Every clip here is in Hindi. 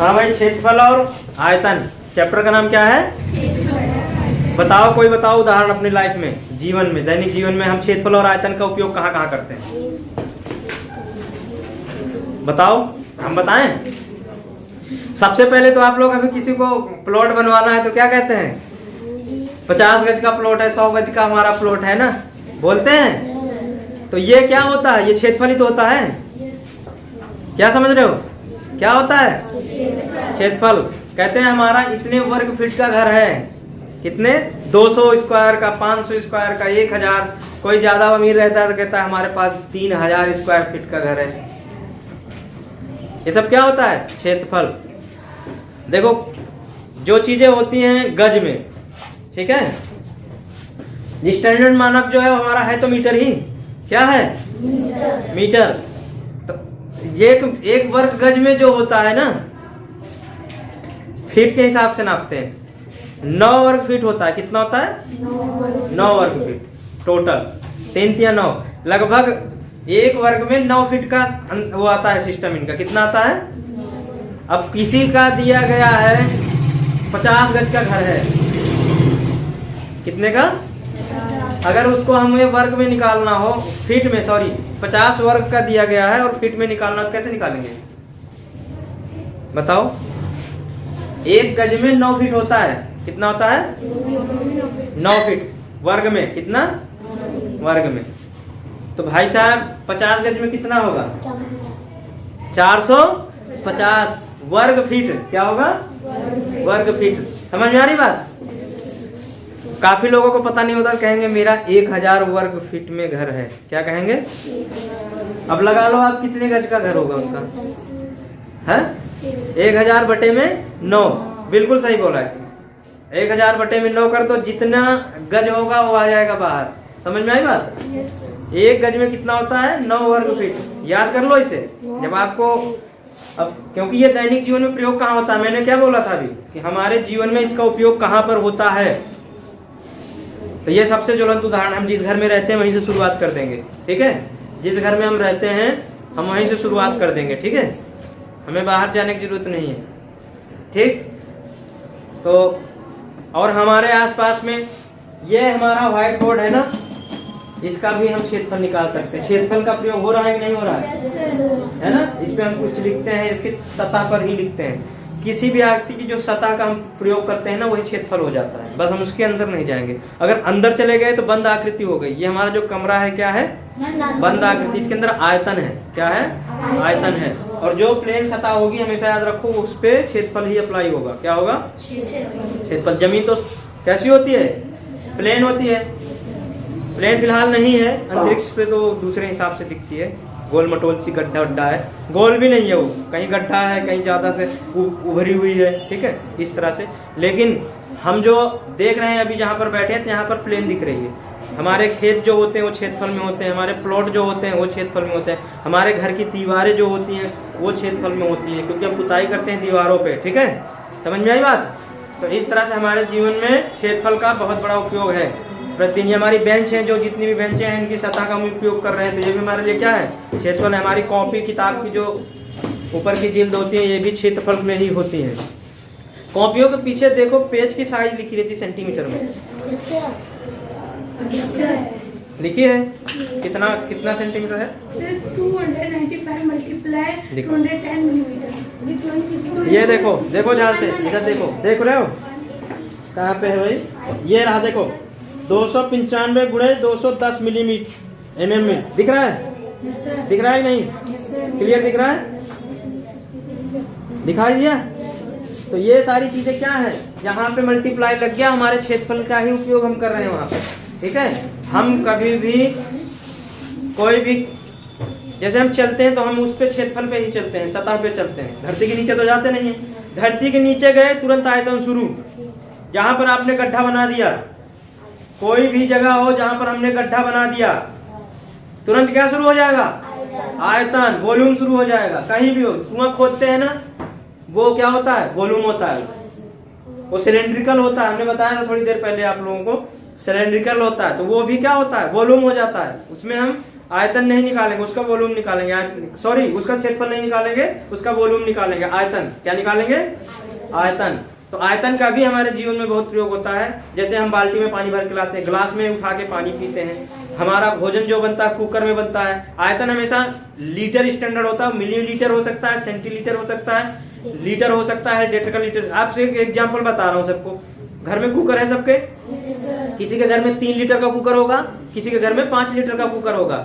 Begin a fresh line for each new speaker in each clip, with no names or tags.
हाँ भाई, क्षेत्रफल और आयतन चैप्टर का नाम क्या है? बताओ, कोई बताओ उदाहरण अपनी लाइफ में, जीवन में, दैनिक जीवन में हम क्षेत्रफल और आयतन का उपयोग कहाँ कहाँ करते हैं? बताओ, हम बताएं। सबसे पहले तो आप लोग अभी किसी को प्लॉट बनवाना है तो क्या कहते हैं? 50 गज का प्लॉट है, 100 गज का हमारा प्लॉट है ना, बोलते हैं। तो ये क्या होता है? ये क्षेत्रफल ही तो होता है। क्या समझ रहे हो? क्या होता है? क्षेत्रफल। कहते हैं हमारा इतने वर्ग फीट का घर है। कितने? 200 स्क्वायर का, 500 स्क्वायर का, 1000। कोई ज्यादा अमीर रहता है तो कहता है हमारे पास 3000 स्क्वायर फीट का घर है। ये सब क्या होता है? क्षेत्रफल। देखो, जो चीजें होती हैं गज में, ठीक है, स्टैंडर्ड मानक जो है हमारा है तो मीटर ही। क्या है? मीटर। तो एक वर्ग गज में जो होता है ना, फीट के हिसाब से नापते हैं। 9 वर्ग फीट होता है। कितना होता है? 9 वर्ग फीट टोटल। 3 या 9, लगभग एक वर्ग में 9 फीट का वो आता है सिस्टम इनका। कितना आता है? अब किसी का दिया गया है 50 गज का घर है। कितने का? अगर उसको हमें वर्ग में निकालना हो, फीट में, सॉरी, 50 वर्ग का दिया गया है और फीट में निकालना, तो कैसे निकालेंगे? बताओ। एक गज में 9 फीट होता है। कितना होता है? 9 फीट वर्ग में। कितना वर्ग में? तो भाई साहब 50 गज में कितना होगा? 450 वर्ग फीट। क्या होगा? वर्ग फीट। समझ में आ रही बात? काफी लोगों को पता नहीं होता, कहेंगे मेरा 1000 वर्ग फीट में घर है। क्या कहेंगे? अब लगा लो आप कितने गज का घर होगा उनका है? 1000 बटे में 9। बिल्कुल सही बोला है। 1000 बटे में 9 कर दो, जितना गज होगा वो आ जाएगा बाहर। समझ में आई बात? एक गज में कितना होता है? 9 वर्ग फीट। याद कर लो इसे जब आपको। अब क्योंकि ये दैनिक जीवन में प्रयोग कहाँ होता है, मैंने क्या बोला था अभी कि हमारे जीवन में इसका उपयोग कहाँ पर होता है। तो ये सबसे ज्वलंत उदाहरण, हम जिस घर में रहते हैं वहीं से शुरुआत कर देंगे। ठीक है, जिस घर में हम रहते हैं हम वहीं से शुरुआत कर देंगे। ठीक है, हमें बाहर जाने की जरूरत नहीं है। ठीक, तो और हमारे आसपास में ये हमारा व्हाइट बोर्ड है ना, इसका भी हम क्षेत्रफल निकाल सकते हैं। क्षेत्रफल का प्रयोग हो रहा है कि नहीं हो रहा है ना? इस पे हम कुछ लिखते हैं, इसके सतह पर ही लिखते हैं। किसी भी आकृति की जो सतह का हम प्रयोग करते हैं ना, वही क्षेत्रफल हो जाता है। बस हम उसके अंदर नहीं जाएंगे। अगर अंदर चले गए तो बंद आकृति हो गई। ये हमारा जो कमरा है क्या है? बंद आकृति। इसके अंदर आयतन है। क्या है? आयतन है। और जो प्लेन सतह होगी, हमेशा याद रखो, उस पे क्षेत्रफल ही अप्लाई होगा। क्या होगा? क्षेत्रफल। जमीन तो कैसी होती है? प्लेन होती है। प्लेन फिलहाल नहीं है, अंतरिक्ष से तो दूसरे हिसाब से दिखती है। गोल मटोल सी गड्ढा उड्ढा है, गोल भी नहीं है वो, कहीं गड्ढा है, कहीं ज्यादा से उभरी हुई है। ठीक है, इस तरह से। लेकिन हम जो देख रहे हैं अभी जहाँ पर बैठे हैं, यहाँ पर प्लेन दिख रही है। हमारे खेत जो होते हैं वो क्षेत्रफल में होते हैं, हमारे प्लॉट जो होते हैं वो क्षेत्रफल में होते हैं, हमारे घर की दीवारें जो होती हैं वो क्षेत्रफल में होती हैं, क्योंकि हम पुताई करते हैं दीवारों पे। ठीक है, समझ में आई बात? तो इस तरह से हमारे जीवन में क्षेत्रफल का बहुत बड़ा उपयोग है। प्रतिदिन ये हमारी बेंच है, जो जितनी भी बेंचें हैं इनकी सतह का हम उपयोग कर रहे हैं, तो ये भी हमारे लिए क्या है? क्षेत्रफल है। हमारी कॉपी किताब की जो ऊपर की जिल्द होती है, ये भी क्षेत्रफल में ही होती है। कॉपियों के पीछे देखो, पेज की साइज लिखी रहती सेंटीमीटर में, लिखी है। कितना कितना सेंटीमीटर है?
295 मल्टीप्लाई 210 मिलीमीटर।
ये देखो, देखो ध्यान से, इधर देखो, देख रहे हो कहाँ पे है भाई? ये रहा, देखो 295 गुणे 210 मिलीमीटर mm में। दिख रहा है? दिख रहा है नहीं? क्लियर दिख रहा है? दिखाई दिया? तो ये सारी चीजें क्या है? यहाँ पे मल्टीप्लाई लग गया, हमारे क्षेत्रफल का ही उपयोग हम कर रहे हैं वहां पे। ठीक है, हम कभी भी कोई भी, जैसे हम चलते हैं तो हम उस पे क्षेत्रफल पे ही चलते हैं, सतह पे चलते हैं, धरती के नीचे तो जाते नहीं है। धरती के नीचे गए तुरंत आयतन शुरू। जहां पर आपने गड्ढा बना दिया, कोई भी जगह हो जहां पर हमने गड्ढा बना दिया, तुरंत क्या शुरू हो जाएगा? आयतन, वॉल्यूम शुरू हो जाएगा। कहीं भी हो, कुआं खोदते हैं ना, वो क्या होता है? वॉल्यूम होता है। वो सिलेंड्रिकल होता है, हमने बताया था थोड़ी देर पहले आप लोगों को, सिलेंड्रिकल होता है, तो वो भी क्या होता है? वॉल्यूम हो जाता है। उसमें हम आयतन नहीं निकालेंगे, उसका वॉल्यूम निकालेंगे। सॉरी, उसका क्षेत्रफल नहीं निकालेंगे, उसका वॉल्यूम निकालेंगे। आयतन, क्या निकालेंगे? आयतन। तो आयतन का भी हमारे जीवन में बहुत प्रयोग होता है। जैसे हम बाल्टी में पानी भर के लाते हैं, गिलास में उठा के पानी पीते हैं। हमारा भोजन जो बनता है कुकर में बनता है। आयतन हमेशा लीटर स्टैंडर्ड होता है, मिलीलीटर हो सकता है, सेंटीलीटर हो सकता है, लीटर हो सकता है, डेसिलीटर। आपसे एक एग्जांपल बता रहा हूँ सबको। घर में कुकर है सबके? किसी के घर में 3 लीटर का कुकर होगा, किसी के घर में 5 लीटर का कुकर होगा,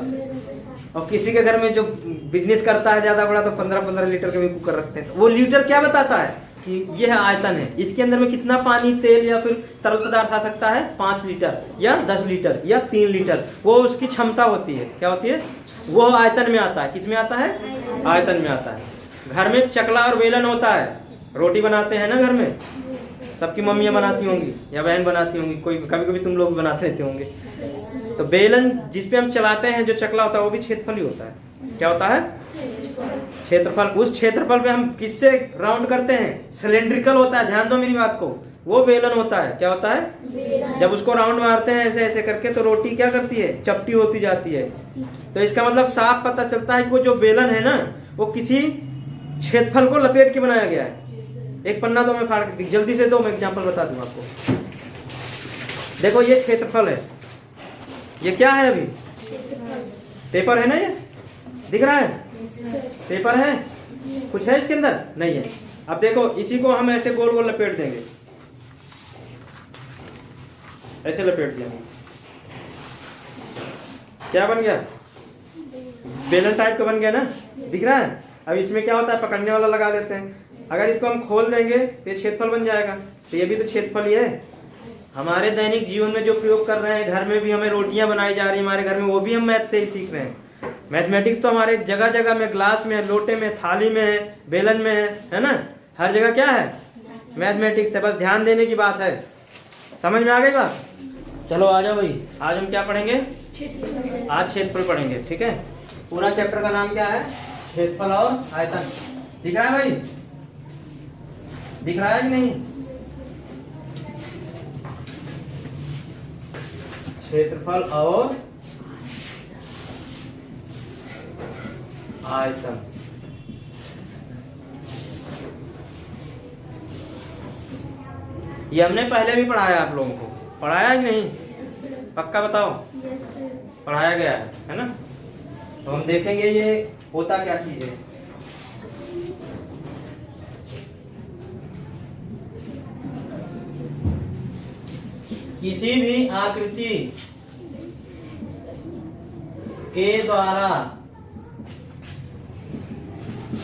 और किसी के घर में जो बिजनेस करता है ज्यादा बड़ा तो 15-15 लीटर के भी कुकर रखते हैं। तो वो लीटर क्या बताता है कि यह आयतन है। इसके अंदर में कितना पानी, तेल या फिर तरल पदार्थ आ सकता है? 5 लीटर या 10 लीटर या 3 लीटर। वो उसकी क्षमता होती है। क्या होती है? वो आयतन में आता है। किस में आता है? आयतन में आता है। घर में चकला और बेलन होता है। रोटी बनाते हैं ना घर में, सबकी मम्मियाँ बनाती होंगी या बहन बनाती होंगी, कोई कभी कभी तुम लोग भी बनाते रहते होंगे। तो बेलन जिसपे हम चलाते हैं, जो चकला होता है, वो भी क्षेत्रफल ही होता है। क्या होता है? क्षेत्रफल। उस क्षेत्रफल पे हम किससे राउंड करते हैं? सिलेंड्रिकल होता है। ध्यान दो मेरी बात को, वो बेलन होता है। क्या होता है? जब उसको राउंड मारते हैं ऐसे ऐसे करके, तो रोटी क्या करती है? चपटी होती जाती है। तो इसका मतलब साफ पता चलता है कि वो जो बेलन है ना, वो किसी क्षेत्रफल को लपेट के बनाया गया है। एक पन्ना तो मैं फाड़ के जल्दी से दो, मैं एग्जांपल बता दूं आपको। देखो ये क्षेत्रफल है, ये क्या है? अभी पेपर है ना, ये दिख रहा है? पेपर है, कुछ है इसके अंदर? नहीं है। अब देखो, इसी को हम ऐसे गोल गोल लपेट देंगे, ऐसे लपेट दिया, क्या बन गया? बेलन टाइप का बन गया ना, दिख रहा है? अब इसमें क्या होता है, पकड़ने वाला लगा देते हैं। अगर इसको हम खोल देंगे तो ये क्षेत्रफल बन जाएगा। तो ये भी तो क्षेत्रफल ही है। हमारे दैनिक जीवन में जो प्रयोग कर रहे हैं, घर में भी हमें रोटियां बनाई जा रही है हमारे घर में, वो भी हम मैथ से ही सीख रहे हैं। मैथमेटिक्स तो हमारे जगह जगह में, ग्लास में, लोटे में, थाली में है, बेलन में है ना? हर जगह क्या है? मैथमेटिक्स है। बस ध्यान देने की बात है। समझ में आ गई बात? चलो आ जाओ भाई, आज हम क्या पढ़ेंगे? आज क्षेत्रफल पढ़ेंगे। ठीक है, पूरा चैप्टर का नाम क्या है? क्षेत्रफल और आयतन। दिख रहा है भाई? दिख रहा है कि नहीं? क्षेत्रफल और आयतन। ये हमने पहले भी पढ़ाया, आप लोगों को पढ़ाया कि नहीं? पक्का बताओ? पढ़ाया गया है ना? तो हम देखेंगे ये होता क्या चीज है। किसी भी आकृति के द्वारा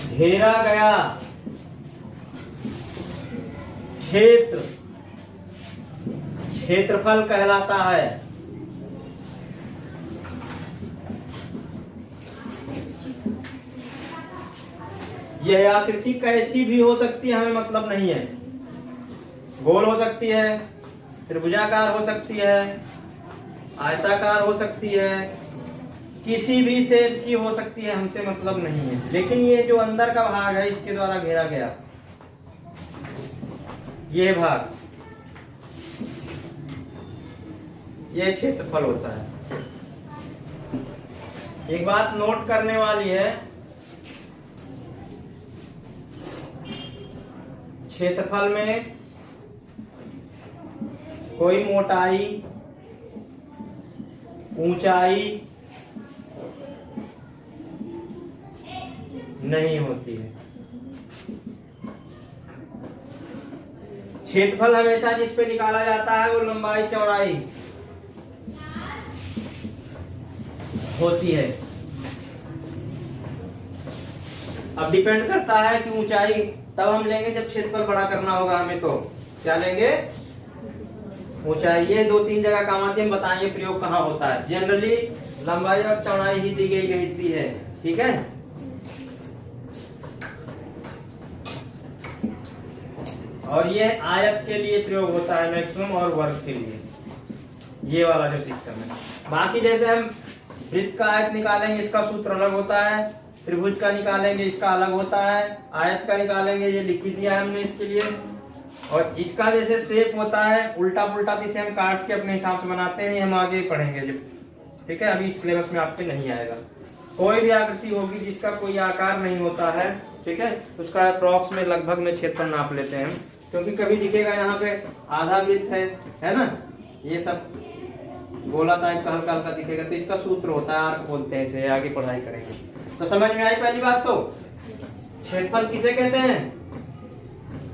घेरा गया क्षेत्र क्षेत्रफल कहलाता है। यह आकृति कैसी भी हो सकती है, हमें मतलब नहीं है। गोल हो सकती है, त्रिभुजाकार हो सकती है, आयताकार हो सकती है, किसी भी शेप की हो सकती है, हमसे मतलब नहीं है। लेकिन ये जो अंदर का भाग है, इसके द्वारा घेरा गया ये भाग, ये क्षेत्रफल होता है। एक बात नोट करने वाली है, क्षेत्रफल में कोई मोटाई, ऊंचाई नहीं होती है। क्षेत्रफल हमेशा जिस पे निकाला जाता है वो लंबाई चौड़ाई होती है। अब डिपेंड करता है कि ऊंचाई तब हम लेंगे जब क्षेत्रफल बड़ा करना होगा हमें। तो क्या लेंगे? ऊंचाई। ये 2-3 जगह काम आती है, हम बताएंगे प्रयोग कहाँ होता है। जनरली लंबाई और चौड़ाई ही दी गई रहती है। ठीक है, और ये आयत के लिए प्रयोग होता है मैक्सिमम, और वर्ग के लिए ये वाला जो सिस्टम है। बाकी जैसे हम वृत्त का आयत निकालेंगे, इसका सूत्र अलग होता है। त्रिभुज का निकालेंगे, इसका अलग होता है। आयत का निकालेंगे, ये लिख दिया है हमने इसके लिए। और इसका जैसे शेप होता है उल्टा पुल्टा, इसे हम काट के अपने हिसाब से बनाते हैं। हम आगे पढ़ेंगे जब ठीक है, अभी सिलेबस में आपके नहीं आएगा। कोई भी आकृति होगी जिसका कोई आकार नहीं होता है, ठीक है, उसका अप्रॉक्स में लगभग में क्षेत्रफल नाप लेते हैं हम, क्योंकि कभी दिखेगा यहाँ पे आधा वृत्त है ना, ये सब गोला टाइप का हल्का हल्का दिखेगा, तो इसका सूत्र होता है आर्क बोलते हैं इसे, आगे पढ़ाई करेंगे। तो समझ में आई पहली बात। तो क्षेत्रफल किसे कहते हैं?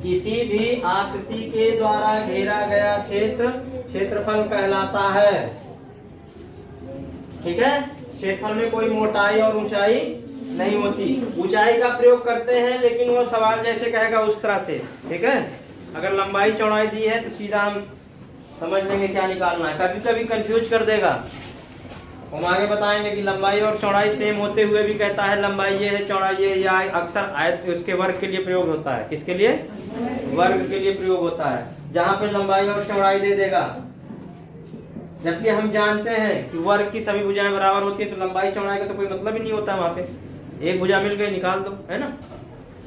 किसी भी आकृति के द्वारा घेरा गया क्षेत्र क्षेत्रफल कहलाता है, ठीक है। क्षेत्रफल में कोई मोटाई और ऊंचाई नहीं होती, ऊंचाई का प्रयोग करते हैं लेकिन वो सवाल जैसे कहेगा उस तरह से, ठीक है। अगर लंबाई चौड़ाई दी है तो सीधा हम समझ लेंगे क्या निकालना है, कभी कभी कंफ्यूज कर देगा। हम आगे बताएंगे कि लंबाई और चौड़ाई सेम होते हुए भी कहता है लंबाई ये है चौड़ाई ये है, या अक्सर आयत उसके वर्ग के लिए प्रयोग होता है। किसके लिए? वर्ग के लिए प्रयोग होता है, जहां पे लंबाई और चौड़ाई दे देगा। जबकि हम जानते हैं कि वर्ग की सभी भुजाएं बराबर होती है, तो लंबाई चौड़ाई का तो कोई मतलब ही नहीं होता वहां पे, एक भुजा मिल गई निकाल दो, है ना।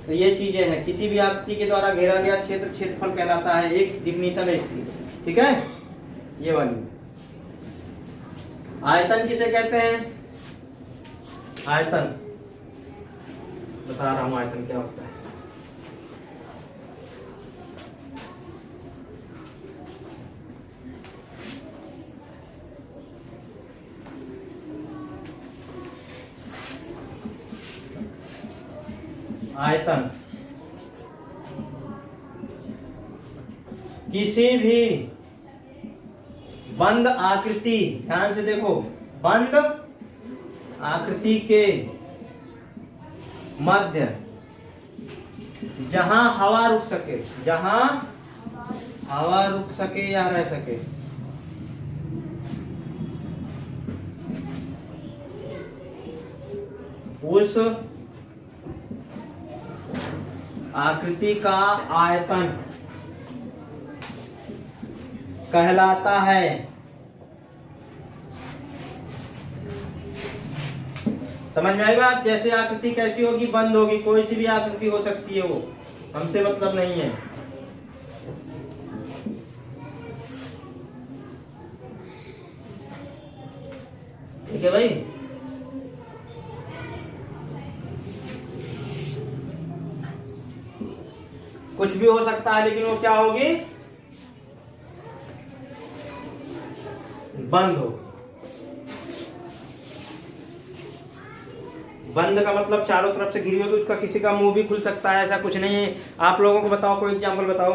तो ये चीजें हैं, किसी भी आकृति के द्वारा घेरा गया क्षेत्र क्षेत्रफल कहलाता है, एक डिफिनीशन है इसकी, ठीक है। ये वाली आयतन किसे कहते हैं? आयतन बता रहा हूं, आयतन क्या होता है। आयतन किसी भी बंद आकृति, ध्यान से देखो, बंद आकृति के मध्य जहां हवा रुक सके, जहां हवा रुक सके या रह सके, उस आकृति का आयतन कहलाता है। समझ में आई बात? जैसे आकृति कैसी होगी? बंद होगी, कोई सी भी आकृति हो सकती है, वो हमसे मतलब नहीं है। ठीक है भाई। कुछ भी हो सकता है लेकिन वो क्या होगी? बंद हो। बंद का मतलब चारों तरफ से घिरी होगी, उसका किसी का मुंह भी खुल सकता है, ऐसा कुछ नहीं है। आप लोगों को बताओ, कोई एग्जांपल बताओ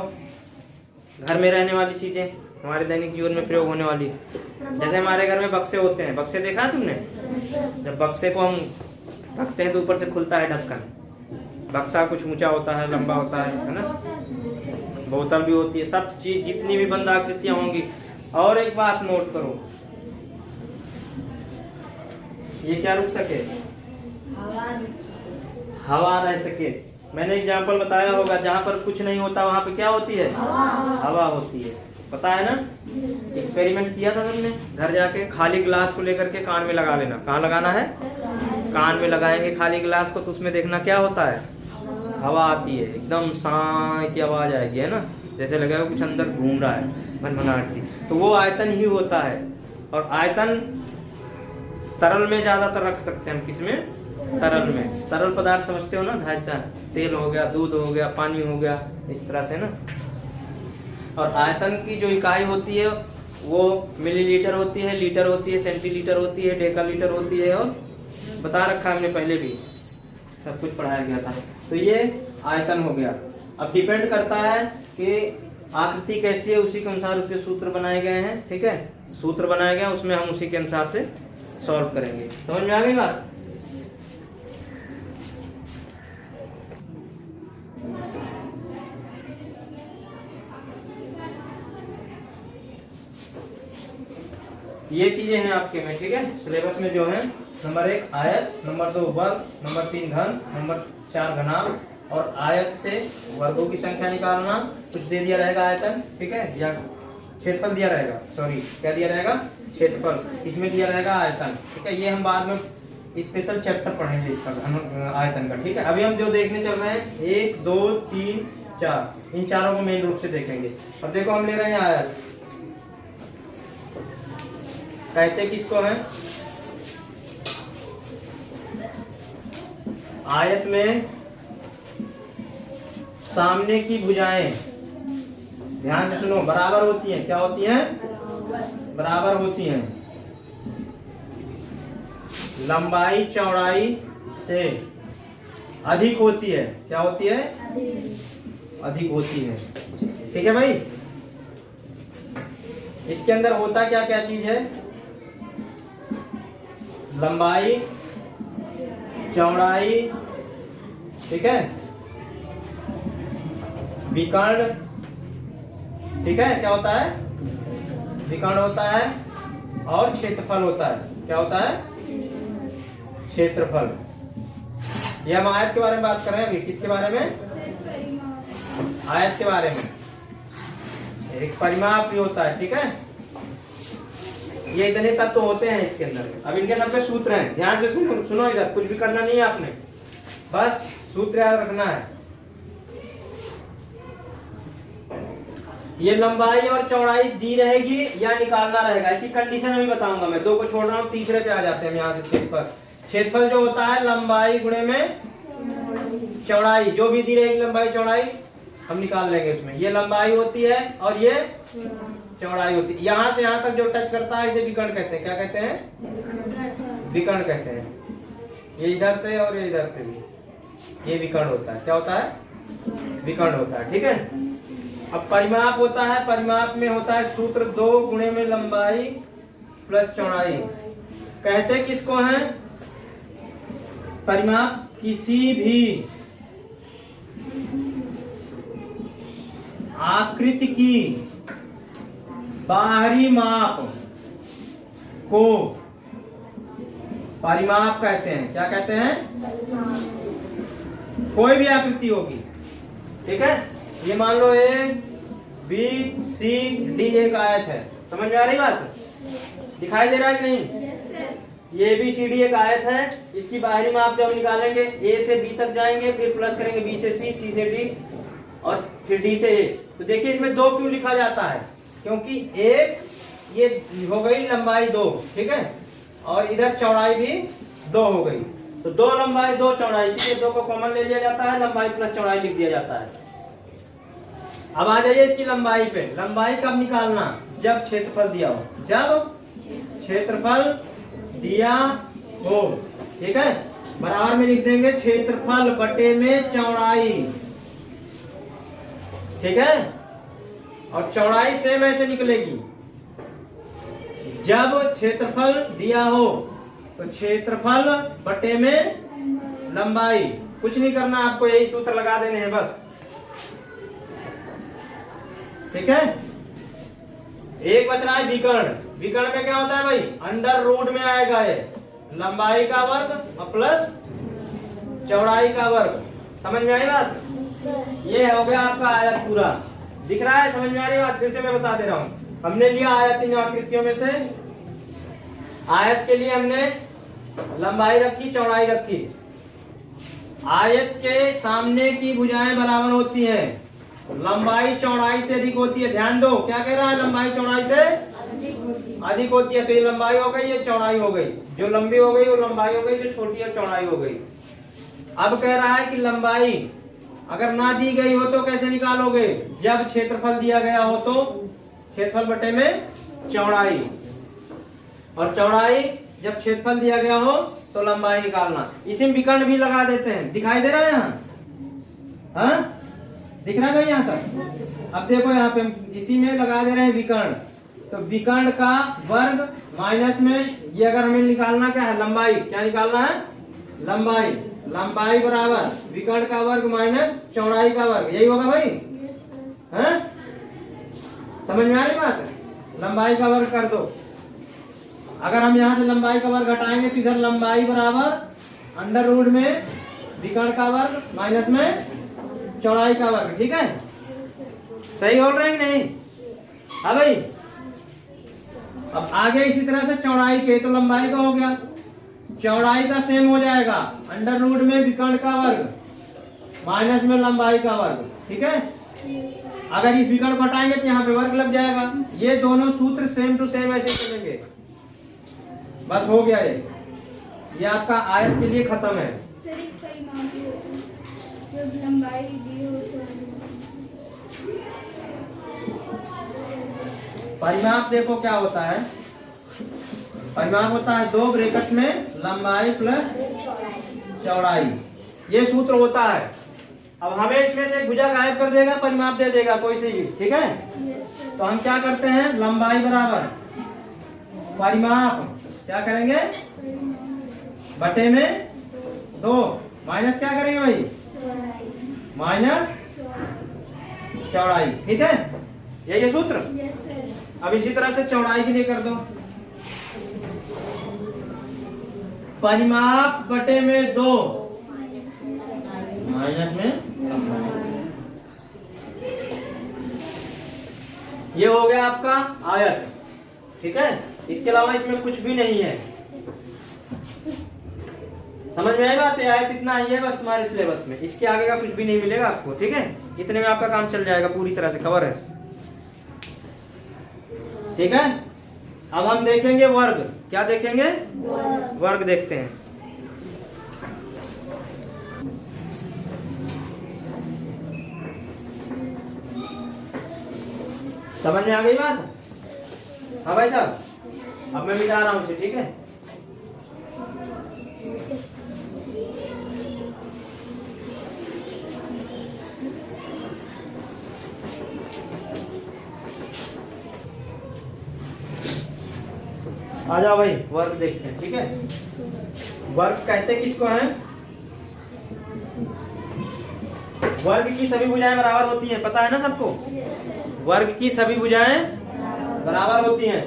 घर में रहने वाली चीजें, हमारे दैनिक जीवन में प्रयोग होने वाली। जैसे हमारे घर में बक्से होते हैं, बक्से देखा है तुमने? जब बक्से को हम रखते हैं तो ऊपर से खुलता है ढक्कन। बक्सा कुछ ऊंचा होता है, लंबा होता है ना। बोतल भी होती है, सब चीज जितनी भी बंद आकृतियां होंगी। और एक बात नोट करो, ये क्या रुक सके? हवा रह सके। मैंने एग्जाम्पल बताया होगा, जहाँ पर कुछ नहीं होता वहां पे क्या होती है? हवा होती है। पता है ना, एक्सपेरिमेंट किया था तुमने घर जाके। खाली ग्लास को लेकर के कान में लगा लेना। कहाँ लगाना है? कान में लगाएंगे खाली ग्लास को, तो उसमें देखना क्या होता है? हवा आती है, एकदम साँ की आवाज आएगी, है ना, जैसे लगेगा कुछ अंदर घूम रहा है, मनमनाहट सी। तो वो आयतन ही होता है। और आयतन तरल में ज्यादातर रख सकते हैं हम। किसमें? तरल में। तरल पदार्थ समझते हो ना, धारिता, तेल हो गया, दूध हो गया, पानी हो गया, इस तरह से ना। और आयतन की जो इकाई होती है वो मिलीलीटर होती है, लीटर होती है, सेंटीलीटर होती है, डेकालीटर होती है, और बता रखा हमने पहले भी, सब कुछ पढ़ाया गया था। तो ये आयतन हो गया। अब डिपेंड करता है कि आकृति कैसी है, उसी के अनुसार उसके सूत्र बनाए गए हैं। ठीक है, सूत्र बनाया गया, उसमें हम उसी के अनुसार से सॉल्व करेंगे। समझ में आ गई बात? ये चीजें हैं आपके में, ठीक है, सिलेबस में जो है। नंबर 1 आयत, नंबर 2 वर्ग, नंबर 3 घन, नंबर 4 घनाभ, और आयत से वर्गों की संख्या निकालना। कुछ दे दिया रहेगा आयतन, ठीक है, या क्षेत्रफल दिया रहेगा, सॉरी क्या दिया रहेगा? क्षेत्रफल। इसमें दिया रहेगा आयतन, ठीक है। ये हम बाद में स्पेशल चैप्टर पढ़ेंगे इसका, आयतन का, ठीक है। अभी हम जो देखने चल रहे हैं 1 2 3 4, इन चारों को मेन रूप से देखेंगे। अब देखो हम ले रहे हैं आयत, कहते किसको है? आयत में सामने की भुजाएं ध्यान से सुनो बराबर होती हैं। क्या होती हैं? बराबर होती हैं। लंबाई चौड़ाई से अधिक होती है। क्या होती है? अधिक होती है। ठीक है भाई। इसके अंदर होता क्या क्या चीज है? लंबाई चौड़ाई, ठीक है, विकर्ण, ठीक है, क्या होता है? विकर्ण होता है और क्षेत्रफल होता है। क्या होता है? क्षेत्रफल। ये हम आयत के बारे में बात कर रहे हैं अभी। किसके बारे में? आयत के बारे में। एक परिमाप भी होता है। ठीक है, ये इतने तत्व होते हैं इसके अंदर। अब इनके सबके सूत्र हैं, ध्यान से सुनो इधर, कुछ भी करना नहीं है आपने, बस सूत्र याद रखना है। ये लंबाई और चौड़ाई दी रहेगी या निकालना रहेगा, इसी कंडीशन में बताऊंगा मैं। 2 को छोड़ रहा हूं, तीसरे पे आ जाते हैं यहाँ से। क्षेत्रफल, क्षेत्रफल जो होता है लंबाई गुणे में चौड़ाई, जो भी दी रहेगी लंबाई चौड़ाई हम निकाल लेंगे उसमें। ये लंबाई होती है और ये चौड़ाई होती है। यहाँ से यहाँ तक जो टच करता है इसे विकर्ण कहते हैं। क्या कहते हैं? विकर्ण कहते हैं। ये इधर से और ये इधर से भी, ये विकर्ण होता है। क्या होता है? विकर्ण होता है। ठीक है। अब परिमाप होता है, परिमाप में होता है सूत्र 2 गुणे में लंबाई प्लस चौड़ाई। कहते किसको हैं? परिमाप किसी भी आकृति की बाहरी माप को परिमाप कहते हैं। क्या कहते हैं? कोई भी आकृति होगी, ठीक है। ये मान लो ए बी सी डी एक आयत है, समझ में आ रही बात? दिखाई दे रहा है कि नहीं? ये बी सी डी एक आयत है, इसकी बाहरी माप जब निकालेंगे ए से बी तक जाएंगे, फिर प्लस करेंगे बी से सी से डी और फिर डी से ए। तो देखिए इसमें 2 क्यों लिखा जाता है? क्योंकि एक ये हो गई लंबाई 2, ठीक है, और इधर चौड़ाई भी 2 हो गई। तो 2 लंबाई 2 चौड़ाई, इसलिए 2 को कॉमन ले लिया जाता है, लंबाई प्लस चौड़ाई लिख दिया जाता है। अब आ जाइए इसकी लंबाई पे। लंबाई कब निकालना? जब क्षेत्रफल दिया हो। जब क्षेत्रफल दिया हो, ठीक है, बराबर में लिख देंगे क्षेत्रफल बटे में चौड़ाई, ठीक है, और चौड़ाई सेम ऐसे निकलेगी। जब क्षेत्रफल दिया हो तो क्षेत्रफल बटे में लंबाई, कुछ नहीं करना आपको, यही सूत्र लगा देने हैं बस, ठीक है। एक बच रहा है विकर्ण। विकर्ण में क्या होता है भाई? अंडर रूट में आएगा ये लंबाई का वर्ग और प्लस चौड़ाई का वर्ग। समझ में आई बात? ये हो गया आपका आयत पूरा। दिख रहा है? समझ में आ रही बात? फिर से मैं बता दे रहा हूं। हमने लिया आयत इन आकृतियों में से, आयत के लिए हमने लंबाई रखी, चौड़ाई रखी। आयत के सामने की भुजाएं बराबर होती हैं, लंबाई चौड़ाई से अधिक होती है। ध्यान दो, क्या कह रहा है? लंबाई चौड़ाई से अधिक होती है। तो ये लंबाई हो गई, ये चौड़ाई हो गई। जो लंबी हो गई वो लंबाई हो गई, जो छोटी है चौड़ाई हो गई। अब कह रहा है कि लंबाई अगर ना दी गई हो तो कैसे निकालोगे? जब क्षेत्रफल दिया गया हो तो क्षेत्रफल बटे में चौड़ाई, और चौड़ाई जब क्षेत्रफल दिया गया हो तो लंबाई निकालना। इसी में विकर्ण भी लगा देते हैं। दिखाई दे रहा है यहाँ? हाँ, दिख रहा है भाई यहाँ तक? अब देखो यहाँ पे इसी में लगा दे रहे हैं विकर्ण। तो विकर्ण का वर्ग माइनस में ये अगर हमें निकालना क्या है? लंबाई। क्या निकालना है? लंबाई। लंबाई बराबर विकर्ण का वर्ग माइनस चौड़ाई का वर्ग, यही होगा भाई? हैं? समझ में आ रही बात? लंबाई का वर्ग कर दो। अगर हम यहाँ से लंबाई का वर्ग हटाएंगे तो इधर लंबाई बराबर अंडर रूट में विकर्ण का वर्ग माइनस में चौड़ाई का वर्ग, ठीक है। सही बोल रहे हैं कि नहीं? हाँ भाई। अब आगे इसी तरह से चौड़ाई के, तो लंबाई का हो गया, चौड़ाई का सेम हो जाएगा अंडर रूट में विकर्ण का वर्ग माइनस में लंबाई का वर्ग, ठीक है। अगर इस विकर्ण को हटाएंगे तो यहाँ पे वर्ग लग जाएगा। ये दोनों सूत्र सेम टू सेम ऐसे चलेंगे। बस हो गया ये आपका आयत के लिए खत्म है।
सर एक परिमाप भी होता है जब लंबाई दी हो तो
परिमाप देखो क्या होता है, परिमाप होता है 2 ब्रैकेट में लंबाई प्लस चौड़ाई, ये सूत्र होता है। अब हमें इसमें से भुजा गायब कर देगा, परिमाप दे देगा कोई से भी, ठीक है। तो हम क्या करते हैं, लंबाई बराबर परिमाप क्या करेंगे बटे में 2 माइनस क्या करेंगे भाई, माइनस चौड़ाई, ठीक है, ये सूत्र। अब इसी तरह से चौड़ाई के लिए कर दो, परिमाप बटे में 2 माइनस में, ये हो गया आपका आयत, ठीक है। इसके अलावा इसमें कुछ भी नहीं है, समझ में आई बात है। आयत इतना ही है बस तुम्हारे सिलेबस में, इसके आगे का कुछ भी नहीं मिलेगा आपको, ठीक है। इतने में आपका काम चल जाएगा, पूरी तरह से कवर है, ठीक है। अब हम देखेंगे वर्ग, क्या देखेंगे, वर्ग देखते हैं। समझ में आ गई बात, हाँ भाई साहब। अब मैं मिटा रहा हूं इसे, ठीक है। आ जाओ भाई, वर्ग देखते हैं, ठीक है। वर्ग कहते किसको हैं, वर्ग की सभी भुजाएं बराबर होती हैं, पता है ना सबको। वर्ग की सभी भुजाएं बराबर होती हैं।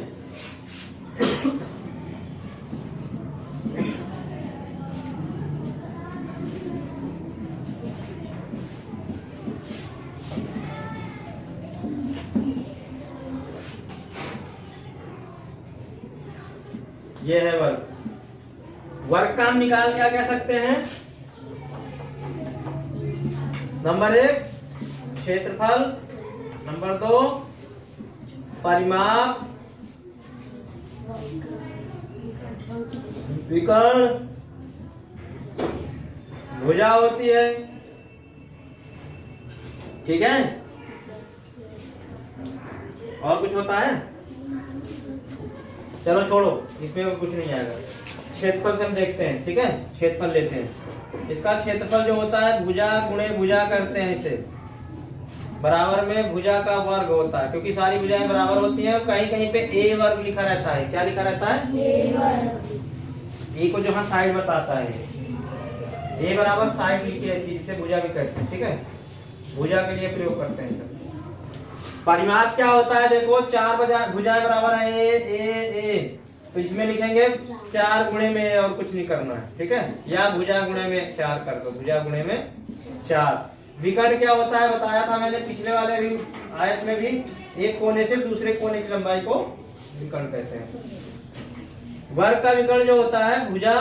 ये है वर्ग। वर्ग का हम निकाल क्या कह सकते हैं, नंबर 1 क्षेत्रफल, नंबर 2 परिमाप, विकर्ण, भुजा होती है, ठीक है। और कुछ होता है, चलो छोड़ो, इसमें कुछ नहीं आएगा। क्षेत्रफल से हम देखते हैं, ठीक है। क्षेत्रफल लेते हैं, इसका क्षेत्रफल जो होता है भुजा गुणे भुजा करते हैं इसे, बराबर में भुजा का वर्ग होता है, क्योंकि सारी भुजाएं बराबर होती हैं। कहीं कहीं पे ए वर्ग लिखा रहता है, क्या लिखा रहता है, ए वर्ग। ए को जो हाँ साइड बताता है, ए बराबर साइड लिखी रहती है, जिसे भुजा भी कहते हैं, ठीक है। भुजा के लिए प्रयोग करते हैं। परिमाप क्या होता है, देखो 4 भुजाएं बराबर है, ए ए ए, तो इसमें लिखेंगे 4 गुणे में, और कुछ नहीं करना है, ठीक है। या भुजा गुणे में 4 कर दो, भुजा गुणे में 4। विकर्ण क्या होता है बताया था मैंने पिछले वाले भी आयत में भी, एक कोने से दूसरे कोने की लंबाई को विकर्ण कहते हैं। वर्ग का विकर्ण जो होता है भुजा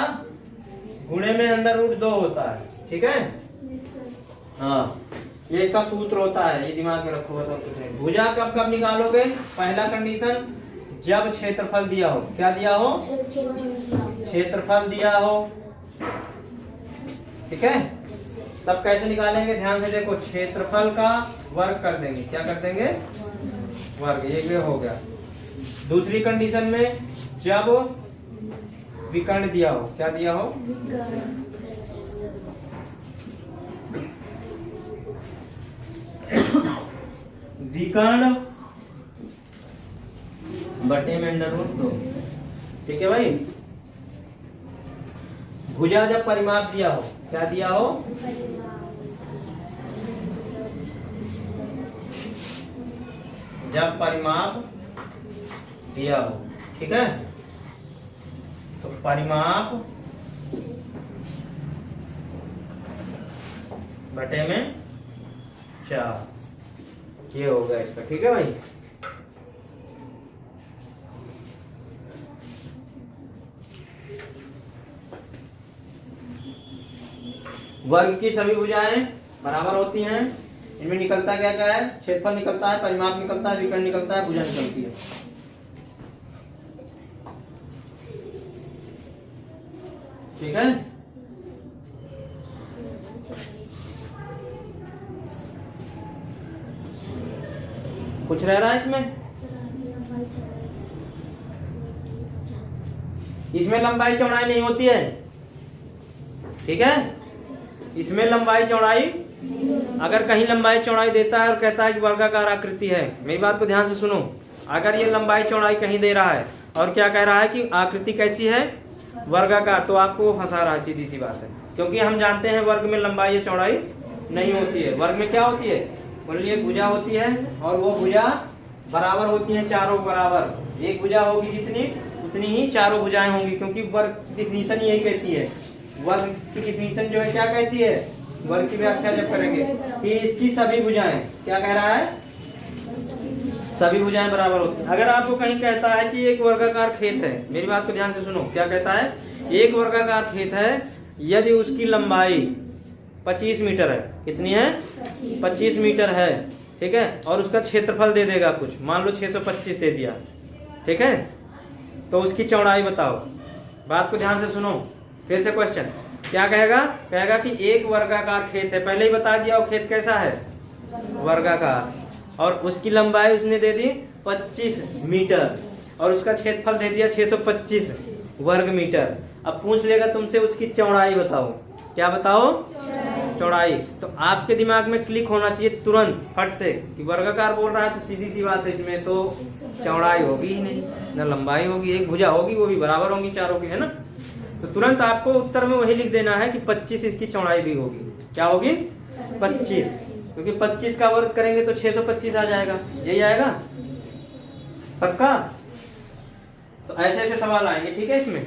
गुणे में √2 होता है, ठीक है। हाँ, ये इसका सूत्र होता है, ये दिमाग में रखो, बस कुछ नहीं। भुजा कब कब निकालोगे, पहला कंडीशन जब क्षेत्रफल दिया हो, क्या दिया हो, क्षेत्रफल दिया हो, ठीक है। तब कैसे निकालेंगे, ध्यान से देखो, क्षेत्रफल का वर्ग कर देंगे, क्या कर देंगे, वर्ग, ये हो गया। दूसरी कंडीशन में जब विकर्ण दिया हो, क्या दिया हो, विकर्ण बटे में √2, ठीक है भाई। भुजा जब परिमाप दिया हो, क्या दिया हो, जब परिमाप दिया हो, ठीक है। तो परिमाप बटे में 4, ये हो गया इसका, ठीक है भाई। वर्ग की सभी भुजाएं बराबर होती हैं, इनमें निकलता क्या क्या है, क्षेत्रफल निकलता है, परिमाप निकलता है, विकर्ण निकलता है, भुजा निकलती है, ठीक है। कुछ रह रहा है इसमें? इसमें लंबाई चौड़ाई नहीं होती है, ठीक है। इसमें लंबाई चौड़ाई, अगर कहीं लंबाई चौड़ाई देता है और कहता है कि वर्गाकार आकृति है, मेरी बात को ध्यान से सुनो, अगर ये लंबाई चौड़ाई कहीं दे रहा है और क्या कह रहा है कि आकृति कैसी है, वर्गाकार, तो आपको फंसा रहा है, सीधी सी बात है। क्योंकि हम जानते हैं वर्ग में लंबाई या चौड़ाई नहीं होती है। वर्ग में क्या होती है, बोलिए, भुजा होती है, और वो भुजा बराबर होती है, चारों बराबर। एक भुजा होगी जितनी, उतनी ही चारों भुजाएं होंगी, क्योंकि वर्ग की डिफिनीशन यही कहती है। वर्ग की डिफिनीशन जो है क्या कहती है, वर्ग की व्याख्या जब करेंगे कि इसकी सभी भुजाएं, क्या कह रहा है, सभी भुजाएं बराबर होती हैं। अगर आपको कहीं कहता है कि एक वर्गाकार खेत है, मेरी बात को ध्यान से सुनो, क्या कहता है, एक वर्गाकार खेत है, यदि उसकी लंबाई 25 मीटर है, कितनी है, 25 मीटर है, ठीक है, और उसका क्षेत्रफल दे देगा कुछ, मान लो 625 दे दिया, ठीक है, तो उसकी चौड़ाई बताओ। बात को ध्यान से सुनो, फिर से क्वेश्चन क्या कहेगा, कहेगा कि एक वर्गाकार खेत है, पहले ही बता दिया वो खेत कैसा है, वर्गाकार, और उसकी लंबाई उसने दे दी 25 मीटर और उसका क्षेत्रफल दे दिया 625 वर्ग मीटर। अब पूछ लेगा तुमसे उसकी चौड़ाई बताओ, क्या बताओ, चौड़ाई। तो आपके दिमाग में क्लिक होना चाहिए तुरंत, फट से, कि वर्गाकार बोल रहा है तो सीधी सी बात है, इसमें तो चौड़ाई होगी ही नहीं, ना लंबाई होगी, एक भुजा होगी, वो भी बराबर होंगी चारों की, है ना। तो तुरंत आपको उत्तर में वही लिख देना है कि 25 इसकी चौड़ाई भी होगी, क्या होगी, 25, क्योंकि 25 का वर्ग करेंगे तो 625 आ जाएगा, यही आएगा, पक्का। तो ऐसे ऐसे सवाल आएंगे, ठीक है इसमें।